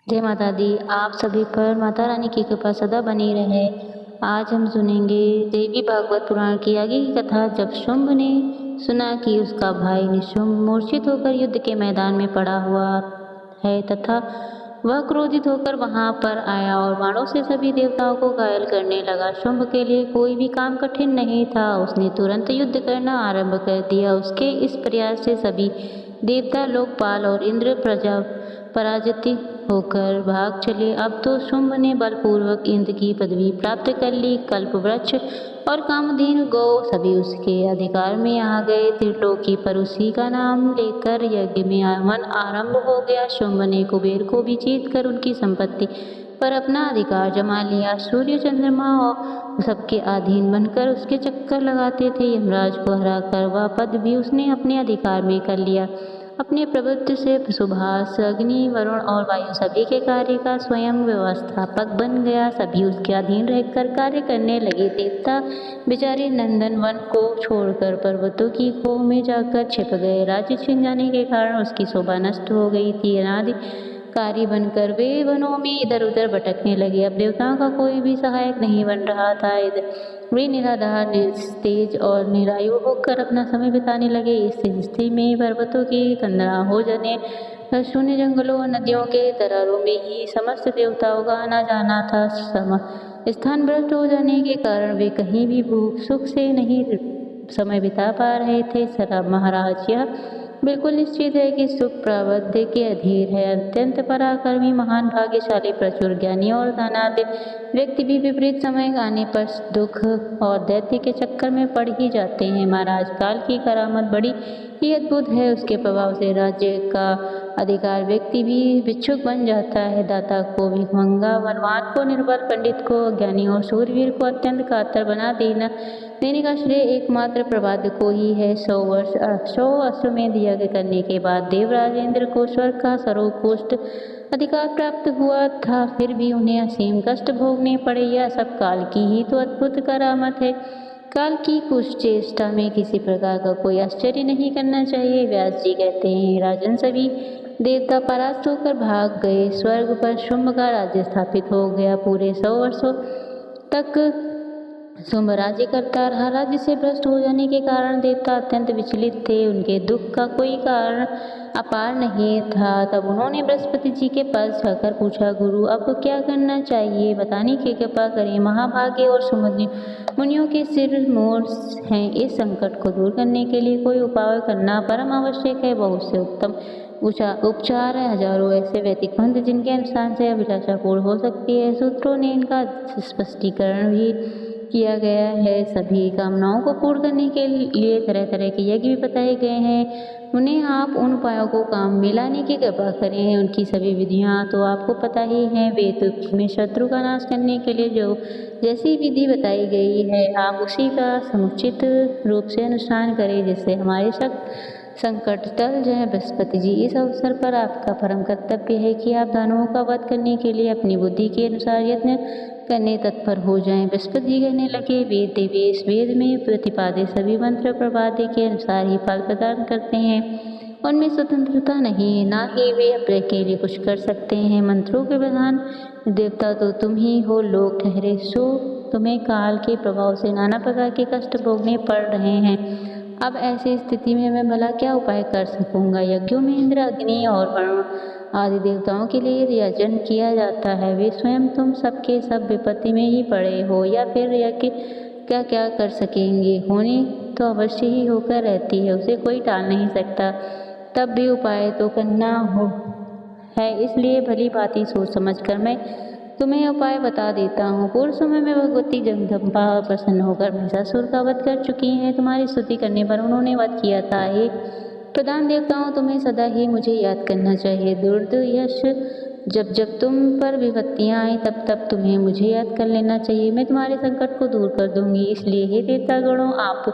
जय माता दी। आप सभी पर माता रानी की कृपा सदा बनी रहे। आज हम सुनेंगे देवी भागवत पुराण की आगे की कथा। जब शुंभ ने सुना कि उसका भाई निशुंभ मूर्छित होकर युद्ध के मैदान में पड़ा हुआ है तथा वह क्रोधित होकर वहां पर आया और बाणों से सभी देवताओं को घायल करने लगा। शुंभ के लिए कोई भी काम कठिन नहीं था। उसने तुरंत युद्ध करना आरंभ कर दिया। उसके इस प्रयास से सभी देवता लोकपाल और इंद्र प्रजा पराजित होकर भाग चले। अब तो शुंभ ने बलपूर्वक इंद्र की पदवी प्राप्त कर ली। कल्प वृक्ष और कामधेनु गौ सभी उसके अधिकार में आ गए। त्रिलोकी पर उसी का नाम लेकर यज्ञ में आगमन आरंभ हो गया। शुंभ ने कुबेर को भी जीत कर उनकी संपत्ति पर अपना अधिकार जमा लिया। सूर्य चंद्रमा और सबके अधीन बनकर उसके चक्कर लगाते थे। यमराज को हराकर वह पद भी उसने अपने अधिकार में कर लिया। अपने प्रभुत्व से सुभाष, अग्नि, वरुण और वायु सभी के कार्य का स्वयं व्यवस्थापक बन गया। सभी उसके अधीन रहकर कार्य करने लगे। देवता बेचारे नंदन वन को छोड़कर पर्वतों की खोह में जाकर छिप गए। राज्य छिन जाने के कारण उसकी शोभा नष्ट हो गई थी। अनाधिकारी बनकर वे वनों में इधर उधर भटकने लगे। अब देवताओं का कोई भी सहायक नहीं बन रहा था। वे निराधार, निस्तेज और निरायु होकर अपना समय बिताने लगे। इस स्थिति में पर्वतों की कंदरा हो जाने, शून्य जंगलों और नदियों के दरारों में ही समस्त देवताओं का आना जाना था। स्थान भ्रष्ट हो जाने के कारण वे कहीं भी भूख सुख से नहीं समय बिता पा रहे थे। शराब महाराज, यह बिल्कुल निश्चित है कि सुख प्रारब्ध के अधीर है। अत्यंत पराक्रमी, महान, भाग्यशाली, प्रचुर ज्ञानी और धनाढ्य व्यक्ति भी विपरीत समय आने पर दुख और दैत्य के चक्कर में पड़ ही जाते हैं। महाराज, काल की करामत बड़ी ही अद्भुत है। उसके प्रभाव से राज्य का अधिकार व्यक्ति भी भिक्षुक बन जाता है। दाता को भिखमंगा, बलवान को निर्बल, पंडित को ज्ञानी और शूरवीर को अत्यंत कातर बना देने का श्रेय एकमात्र प्रभाद्य को ही है। 100 अश्वमेध यज्ञ करने के बाद देवराज इंद्र को स्वर्ग का सर्वोत्कृष्ट अधिकार प्राप्त हुआ था, फिर भी उन्हें असीम कष्ट भोगने पड़े। यह सब काल की ही तो अद्भुत करामत है। काल की कुछ चेष्टा में किसी प्रकार का कोई आश्चर्य नहीं करना चाहिए। व्यास जी कहते हैं, राजन, सभी देवता परास्त होकर भाग गए। स्वर्ग पर शुंभ का राज्य स्थापित हो गया। पूरे 100 वर्षों तक शुंभ राज्य करता रहा। राज्य से भ्रष्ट हो जाने के कारण देवता अत्यंत विचलित थे। उनके दुख का कोई कारण अपार नहीं था। तब उन्होंने बृहस्पति जी के पास जाकर पूछा, गुरु, अब क्या करना चाहिए, बताने की कृपा करें। महाभाग्य और सुमुनि मुनियों के सिर मोर हैं। इस संकट को दूर करने के लिए कोई उपाय करना परम आवश्यक है। बहुत से उत्तम उपचार है, हजारों ऐसे वैदिक मंत्र जिनके अनुसार से अभिलाषा पूर्ण हो सकती है। सूत्रों ने इनका स्पष्टीकरण भी किया गया है। सभी कामनाओं को पूर्ण करने के लिए तरह तरह के यज्ञ भी बताए गए हैं। उन्हें आप उन उपायों को काम में लाने की कृपा करें। उनकी सभी विधियां तो आपको पता ही हैं। वेद में शत्रु का नाश करने के लिए जो जैसी विधि बताई गई है, आप उसी का समुचित रूप से अनुष्ठान करें, जिससे हमारे संकट टल जाए। बृहस्पति जी, इस अवसर पर आपका परम कर्तव्य है कि आप दानवों का वध करने के लिए अपनी बुद्धि के अनुसार यत्न करने तत्पर हो जाएं। बृहस्पति जी कहने लगे, वेद देवेश वेद में प्रतिपादित सभी मंत्र प्रभादे के अनुसार ही फल प्रदान करते हैं। उनमें स्वतंत्रता नहीं है, ना ही वे अपने के लिए कुछ कर सकते हैं। मंत्रों के प्रधान देवता तो तुम ही हो। लोग ठहरे सो तुम्हें काल के प्रभाव से नाना प्रकार के कष्ट भोगने पड़ रहे हैं। अब ऐसी स्थिति में मैं भला क्या उपाय कर सकूंगा। यज्ञों में इंद्र, अग्नि और वरुण आदि देवताओं के लिए यजन किया जाता है। वे स्वयं तुम सबके सब विपत्ति में ही पड़े हो, या फिर यज्ञ क्या क्या कर सकेंगे। होनी तो अवश्य ही होकर रहती है, उसे कोई टाल नहीं सकता। तब भी उपाय तो करना हो है, इसलिए भली भांति सोच समझ कर मैं तुम्हें उपाय बता देता हूँ। पूर्व समय में भगवती जगदम्बा प्रसन्न होकर महिषासुर का वध कर चुकी हैं। तुम्हारी स्तुति करने पर उन्होंने वध किया था। हे प्रधान देवताओं, तुम्हें सदा ही मुझे याद करना चाहिए। दुर्दयश, जब जब तुम पर विपत्तियां आई तब तब तुम्हें मुझे याद कर लेना चाहिए। मैं तुम्हारे संकट को दूर कर दूंगी। इसलिए हे देवतागणों, आप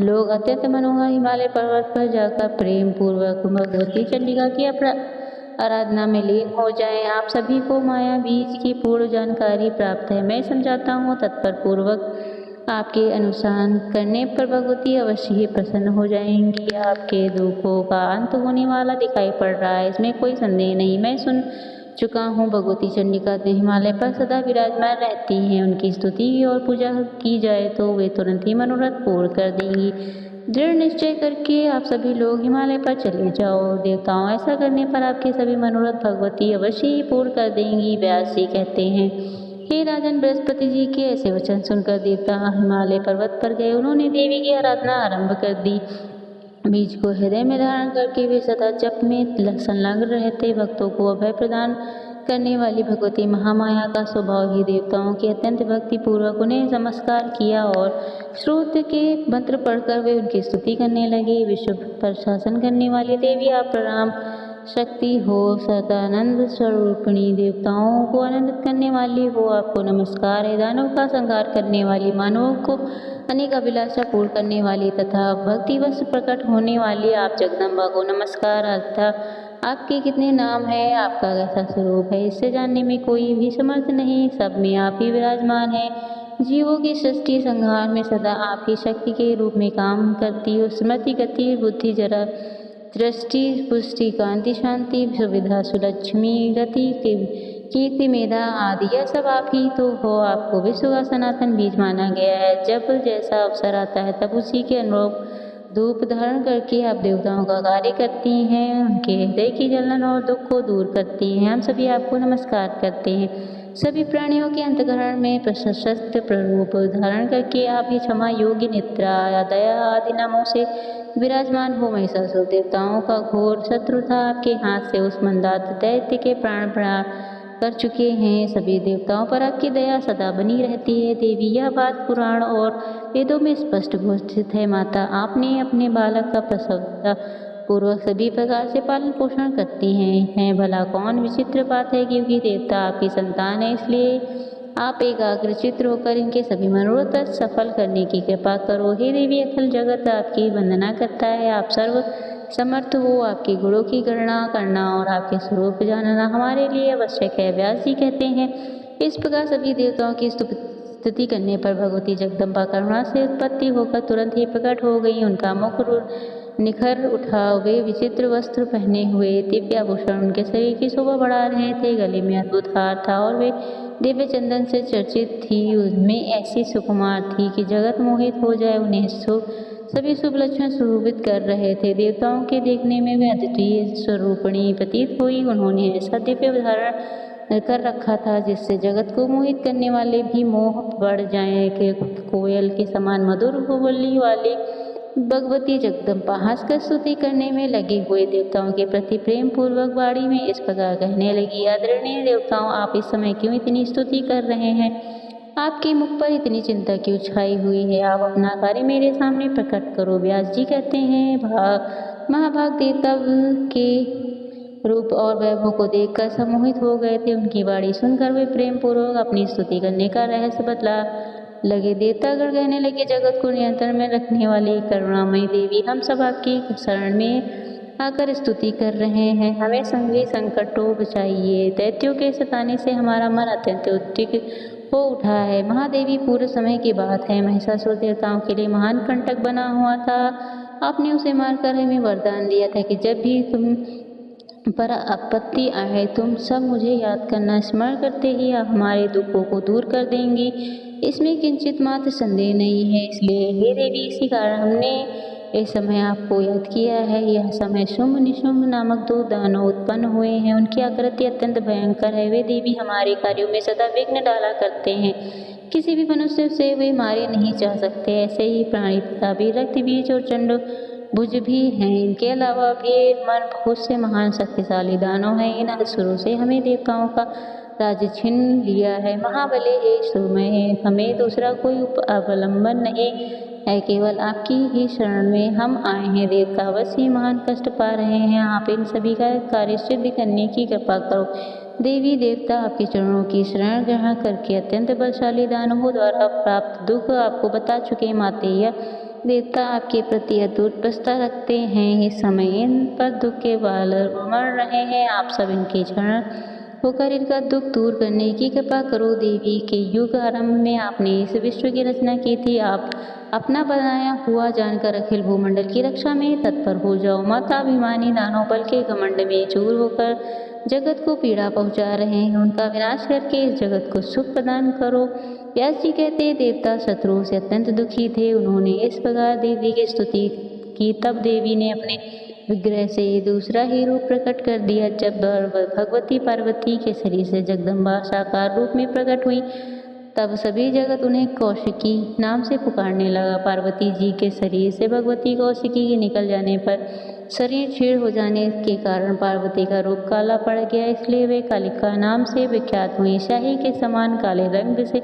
लोग अत्यंत मनोहर हिमालय पर्वत पर जाकर प्रेम पूर्वक भगवती चंडिका की आराधना में लीन हो जाएं। आप सभी को माया बीज की पूर्ण जानकारी प्राप्त है। मैं समझाता हूँ, तत्पर पूर्वक आपके अनुसरण करने पर भगवती अवश्य ही प्रसन्न हो जाएंगी। आपके दुखों का अंत होने वाला दिखाई पड़ रहा है, इसमें कोई संदेह नहीं। मैं चुका हूँ। भगवती चंडिका तो हिमालय पर सदा विराजमान रहती हैं। उनकी स्तुति और पूजा की जाए तो वे तुरंत ही मनोरथ पूर्ण कर देंगी। दृढ़ निश्चय करके आप सभी लोग हिमालय पर चले जाओ देवताओं, ऐसा करने पर आपके सभी मनोरथ भगवती अवश्य ही पूर्ण कर देंगी। व्यास जी कहते हैं, हे राजन, बृहस्पति जी के ऐसे वचन सुनकर देवता हिमालय पर्वत पर गए। उन्होंने देवी की आराधना आरंभ कर दी। बीज को हृदय में धारण करके वे सदा जप में संलग्न रहते। भक्तों को अभय प्रदान करने वाली भगवती महामाया का स्वभाव ही देवताओं की अत्यंत भक्ति पूर्वक उन्हें नमस्कार किया और श्रोत के मंत्र पढ़कर वे उनकी स्तुति करने लगे। विश्व पर शासन करने वाली देवी आप प्रणाम शक्ति हो, सदानंद स्वरूपिणी, देवताओं को आनंदित करने वाली हो, आपको नमस्कार है। दानव का संहार करने वाली, मानवों को अनेक अभिलाषा पूर्ण करने वाली तथा भक्तिवश प्रकट होने वाली आप जगदम्बा को नमस्कार। अर्थात आपके कितने नाम हैं, आपका कैसा स्वरूप है, इससे जानने में कोई भी समर्थ नहीं। सब में आप ही विराजमान हैं। जीवों की सृष्टि संहार में सदा आप ही शक्ति के रूप में काम करती हो। स्मृति, गति, बुद्धि, जरा दृष्टि, पुष्टि, कांति, शांति, सुविधा, सुलक्ष्मी, गति, कीर्ति, मेधा आदि यह सब आप ही तो हो। आपको विश्व का सनातन बीज माना गया है। जब जैसा अवसर आता है तब उसी के अनुरूप धूप धारण करके आप देवताओं का कार्य करती हैं, उनके हृदय की जलन और दुख को दूर करती हैं। हम सभी आपको नमस्कार करते हैं। सभी प्राणियों के अंतःकरण में प्रशस्त प्ररूप धारण करके आप ही क्षमा, योगी, निद्रा या दया आदि नामों से विराजमान हो। महिषासुर देवताओं का घोर शत्रु था। आपके हाथ से उस मंदात दैत्य के प्राण कर चुके हैं। सभी देवताओं पर आपकी दया सदा बनी रहती है। देवी, यह बात पुराण और वेदों में स्पष्ट घोषित है। माता, आपने अपने बालक का प्रसवता पूर्वक सभी प्रकार से पालन पोषण करती हैं। भला कौन विचित्र बात है, क्योंकि देवता आपकी संतान है, इसलिए आप एकाग्रचित्त होकर इनके सभी मनोरथ सफल करने की कृपा करो। हे देवी, अखिल जगत आपकी वंदना करता है। आप सर्व समर्थ हो। आपके गुणों की गणना करना और आपके स्वरूप जानना हमारे लिए आवश्यक है। व्यास जी कहते हैं, इस प्रकार सभी देवताओं की स्तुति करने पर भगवती जगदम्बा करुणा से उत्पत्ति होकर तुरंत ही प्रकट हो गई। उनका मुख निखर उठा। वे विचित्र वस्त्र पहने हुए, दिव्य आभूषण उनके शरीर की शोभा बढ़ा रहे थे। गले में अद्भुत हार था और वे दिव्य चंदन से चर्चित थी। उनमें ऐसी सुकुमार थी कि जगत मोहित हो जाए। उन्हें सभी शुभ लक्षण स्वरूपित कर रहे थे। देवताओं के देखने में वे अद्वितीय स्वरूपिणी प्रतीत हुई। उन्होंने ऐसा दिव्य धारण कर रखा था जिससे जगत को मोहित करने वाले भी मोह बढ़ जाएं। कि कोयल के समान मधुर बोली वाली भगवती जगदम्बा हंसकर स्तुति करने में लगे हुए देवताओं के प्रति प्रेम पूर्वक वाणी में इस प्रकार कहने लगी, आदरणीय देवताओं, आप इस समय क्यों इतनी स्तुति कर रहे हैं? आपके मुख पर इतनी चिंता क्यों छाई हुई है? आप अपना कार्य मेरे सामने प्रकट करो। व्यास जी कहते हैं, महाभाग देवता के रूप और वैभव को देखकर सम्मोहित हो गए थे। उनकी वाणी सुनकर वे प्रेम पूर्वक अपनी स्तुति करने का रहस्य बतला लगे। देवतागण कहने लगे, जगत को नियंत्रण में रखने वाली करुणामयी देवी, हम सब आपकी शरण में आकर स्तुति कर रहे हैं। हमें संगी संकटों बचाइए। दैत्यों के सताने से हमारा मन अत्यंत उद्विग्न हो उठा है। महादेवी, पूरे समय की बात है, महिषासुर देवताओं के लिए महान कंटक बना हुआ था। आपने उसे मारकर हमें वरदान दिया था कि जब भी तुम पर आपत्ति आए तुम सब मुझे याद करना, स्मरण करते ही आप हमारे दुखों को दूर कर देंगी। इसमें किंचित मात्र संदेह नहीं है। इसलिए हे देवी, इसी कारण हमने इस समय आपको याद किया है। यह समय शुंभ निशुंभ नामक दो दानव उत्पन्न हुए हैं। उनकी आकृति अत्यंत भयंकर है। वे देवी हमारे कार्यों में सदा विघ्न डाला करते हैं। किसी भी मनुष्य से वे मारे नहीं जा सकते। ऐसे ही प्राणी पिता भी, रक्त बीज और चंड भुज भी हैं। इनके अलावा भी मन बहुत से महान शक्तिशाली दानव हैं। इन असुरों से हमें देवताओं का राज्य छीन लिया है। महाबले हे सुरमय, हमें दूसरा कोई अवलंबन नहीं है, केवल आपकी ही शरण में हम आए हैं। देवता अवश्य ही महान कष्ट पा रहे हैं। आप इन सभी का कार्य सिद्ध करने की कृपा करो। देवी देवता आपके चरणों की शरण ग्रहण करके अत्यंत बलशाली दानवों द्वारा प्राप्त दुख आपको बता चुके। मातेय देवता आपके प्रति अटूट प्रस्ताव रखते हैं। इस समय इन पर दुख के बाल उमड़ रहे हैं। आप सब इनके शरण होकर इनका दुख दूर करने की कृपा करो। देवी के युग आरंभ में आपने इस विश्व की रचना की थी। आप अपना बनाया हुआ जानकर अखिल भूमंडल की रक्षा में तत्पर हो जाओ। माता अभिमानी दानव बल के घमंड में चूर होकर जगत को पीड़ा पहुंचा रहे हैं, उनका विनाश करके इस जगत को सुख प्रदान करो। व्यास जी कहते हैं, देवता शत्रुओं से अत्यंत दुखी थे। उन्होंने इस प्रकार देवी की स्तुति की। तब देवी ने अपने विग्रह से दूसरा ही रूप प्रकट कर दिया। जब भगवती पार्वती के शरीर से जगदम्बा साकार रूप में प्रकट हुई, तब सभी जगत उन्हें कौशिकी नाम से पुकारने लगा। पार्वती जी के शरीर से भगवती कौशिकी के निकल जाने पर शरीर क्षीण हो जाने के कारण पार्वती का रूप काला पड़ गया, इसलिए वे कालिका नाम से विख्यात हुई। शाही के समान काले रंग से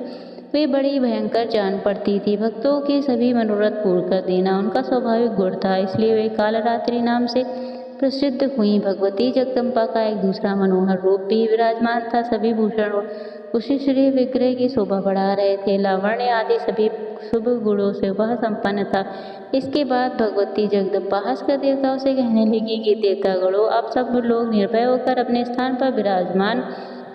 वे बड़ी भयंकर जान पड़ती थी। भक्तों के सभी मनोरथ पूर्ण कर देना उनका स्वाभाविक गुण था, इसलिए वे कालरात्रि नाम से प्रसिद्ध हुई। भगवती जगदम्बा का एक दूसरा मनोहर रूप भी विराजमान था। सभी भूषण उसी श्री विग्रह की शोभा बढ़ा रहे थे। लावण्य आदि सभी शुभ गुणों से वह संपन्न था। इसके बाद भगवती जगदम्बा हंसकर देवताओं से कहने लगी कि देवतागणों, आप सब लोग निर्भय होकर अपने स्थान पर विराजमान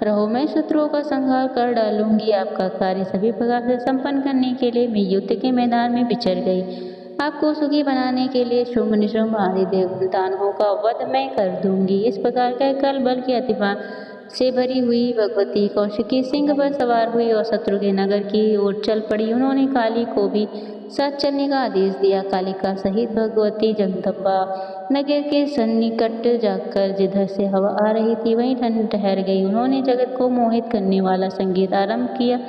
रहो। मैं शत्रुओं का संहार कर डालूंगी। आपका कार्य सभी प्रकार से संपन्न करने के लिए मैं युद्ध के मैदान में विचर गई। आपको सुखी बनाने के लिए शुंभ निशुंभ आदि देवताओं का वध मैं कर दूंगी। इस प्रकार कहकर बल की अतिमा से भरी हुई भगवती कौशिकी सिंह पर सवार हुई और शत्रु के नगर की ओर चल पड़ी। उन्होंने काली को भी साथ चलने का आदेश दिया। कालिका सहित भगवती जगदम्बा नगर के सन्निकट जाकर जिधर से हवा आ रही थी वहीं ठहर गई। उन्होंने जगत को मोहित करने वाला संगीत आरंभ किया।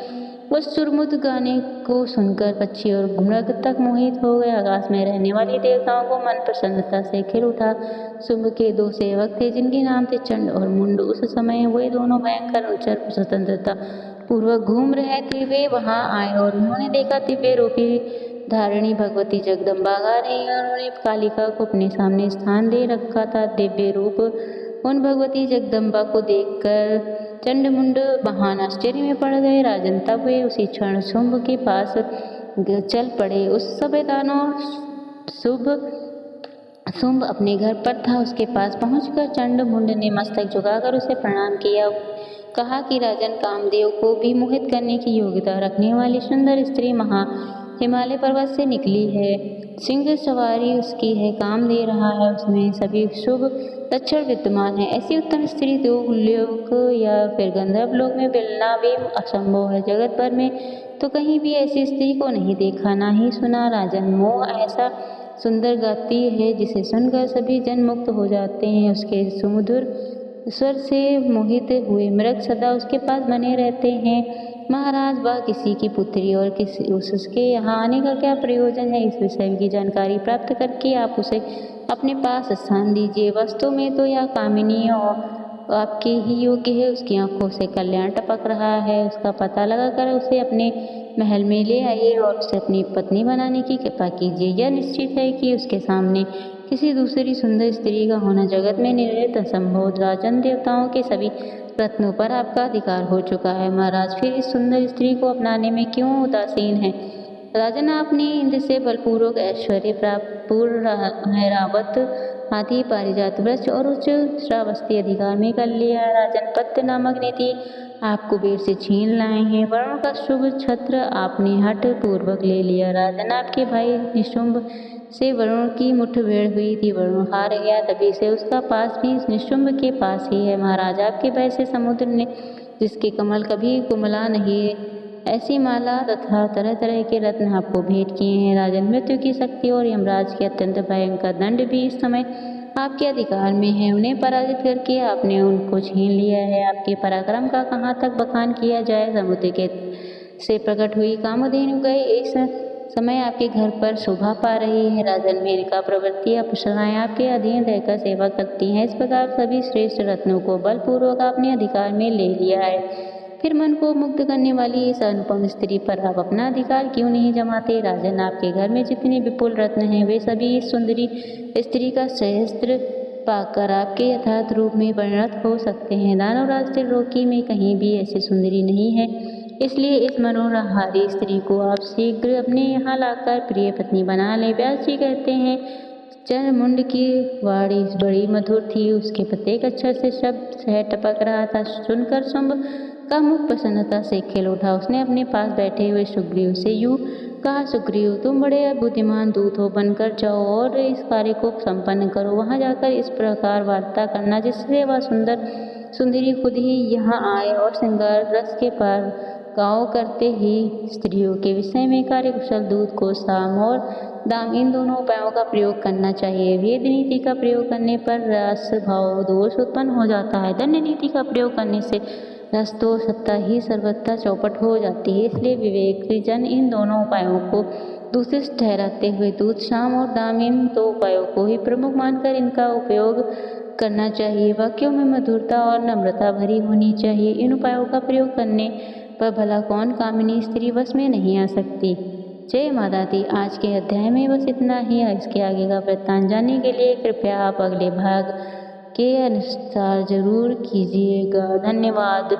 उस सुरमुद गाने को सुनकर पक्षी और मृग तक मोहित हो गए। आकाश में रहने वाली देवताओं को मन प्रसन्नता से खिल उठा। शुंभ के दो सेवक थे जिनके नाम थे चंड और मुंड। उस समय वे दोनों भयंकर उच्चर स्वतंत्रता पूर्वक घूम रहे थे। वे वहां आए और उन्होंने देखा दिव्य रूपी धारिणी भगवती जगदम्बा गा रही और उन्होंने कालिका को अपने सामने स्थान दे रखा था। दिव्य रूप उन भगवती जगदम्बा को देखकर चंड मुंड महान आश्चर्य में पड़ गए। राजन तब वे उसी क्षण शुंभ के पास चल पड़े। उस समय दानव शुंभ अपने घर पर था। उसके पास पहुंचकर चंड मुंड ने मस्तक झुकाकर उसे प्रणाम किया। कहा कि राजन, कामदेव को भी मोहित करने की योग्यता रखने वाली सुंदर स्त्री हिमालय पर्वत से निकली है। सिंह सवारी उसकी है, काम दे रहा है, उसमें सभी शुभ लक्षण विद्यमान है। ऐसी उत्तम स्त्री तो लोक या फिर गंधर्व लोक में मिलना भी असंभव है। जगत भर में तो कहीं भी ऐसी स्त्री को नहीं देखा, ना ही सुना। राजन, मोह ऐसा सुंदर गाती है जिसे सुनकर सभी जन मुक्त हो जाते हैं। उसके सुमधुर स्वर से मोहित हुए मृग सदा उसके पास बने रहते हैं। महाराज, वह किसी की पुत्री और उसके यहाँ आने का क्या प्रयोजन है? इस विषय की जानकारी प्राप्त करके आप उसे अपने पास स्थान दीजिए। वास्तव में तो यह कामिनी और आपके ही योग्य है। उसकी आंखों से कल्याण टपक रहा है। उसका पता लगाकर उसे अपने महल में ले आइए और उसे अपनी पत्नी बनाने की कृपा कीजिए। यह निश्चित है कि उसके सामने किसी दूसरी सुंदर स्त्री का होना जगत में निर्णित असंभव। राजन, देवताओं के सभी रत्नों पर आपका अधिकार हो चुका है। महाराज, फिर इस सुंदर स्त्री को अपनाने में क्यों उदासीन है? राजन, आपने इंद्र से बलपूर्वक ऐश्वर्य प्राप्त पूर्ण रावत आदि पारिजात वृक्ष और उच्च श्रावस्ती अधिकार में कर लिया है। राजन, पत्य नामक निधि आप कुबेर से छीन लाए हैं। वरुण का शुभ छत्र आपने हठ पूर्वक ले लिया। राजन, आपके भाई निशुंभ से वरुण की मुठभेड़ हुई थी। वरुण हार गया, तभी से उसका पास भी निशुंभ के पास ही है। महाराज, आपके भय से समुद्र ने, जिसके कमल कभी कुमला नहीं, ऐसी माला तथा तरह तरह के रत्न आपको भेंट किए हैं। राजन, मृत्यु की शक्ति और यमराज के अत्यंत भयंकर दंड भी इस समय आपके अधिकार में है। उन्हें पराजित करके आपने उनको छीन लिया है। आपके पराक्रम का कहाँ तक बखान किया जाए? समुद्र के से प्रकट हुई कामधेनु गए इस समय आपके घर पर शोभा पा रही है। राजन, मेनका प्रवृत्ति अप्सराएं आपके अधीन रहकर सेवा करती हैं। इस प्रकार सभी श्रेष्ठ रत्नों को बलपूर्वक अपने अधिकार में ले लिया है। फिर मन को मुग्ध करने वाली इस अनुपम स्त्री पर आप अपना अधिकार क्यों नहीं जमाते? राजन, आपके घर में जितने विपुल रत्न हैं वे सभी इस सुंदरी स्त्री का सहस्त्र पाकर आपके यथार्थ रूप में परिणत हो सकते हैं। दानवराज त्रिलोकी में कहीं भी ऐसी सुंदरी नहीं है। इसलिए इस मनोहारी स्त्री को आप शीघ्र अपने यहाँ लाकर प्रिय पत्नी बना लें। व्यास जी कहते हैं, चंद्रमुंड की वाणी बड़ी मधुर थी। उसके प्रत्येक अक्षर से शब्द सह टपक रहा था। सुनकर शुंभ का मुख प्रसन्नता से खिल उठा। उसने अपने पास बैठे हुए सुग्रीव से यूं कहा, सुग्रीव, तुम बड़े बुद्धिमान दूत हो, बनकर जाओ और इस कार्य को संपन्न करो। वहां जाकर इस प्रकार वार्ता करना जिससे वह सुंदर सुंदरी खुद ही यहाँ आए और श्रृंगार रस के पार गाँव करते ही स्त्रियों के विषय में कार्यकुशल दूत को साम और दाम इन दोनों उपायों का प्रयोग करना चाहिए। वेद नीति का प्रयोग करने पर रस भाव दोष उत्पन्न हो जाता है। दंड नीति का प्रयोग करने से रस तो सत्ता ही सर्वथा चौपट हो जाती है। इसलिए विवेक जन इन दोनों उपायों को दूषित ठहराते हुए दूत शाम और दाम इन दो उपायों को ही प्रमुख मानकर इनका उपयोग करना चाहिए। वाक्यों में मधुरता और नम्रता भरी होनी चाहिए। इन उपायों का प्रयोग करने पर भला कौन कामिनी स्त्री बस में नहीं आ सकती। जय माता दी। आज के अध्याय में बस इतना ही। इसके आगे का वृत्तांत जानने के लिए कृपया आप अगले भाग के अनुसार जरूर कीजिएगा। धन्यवाद।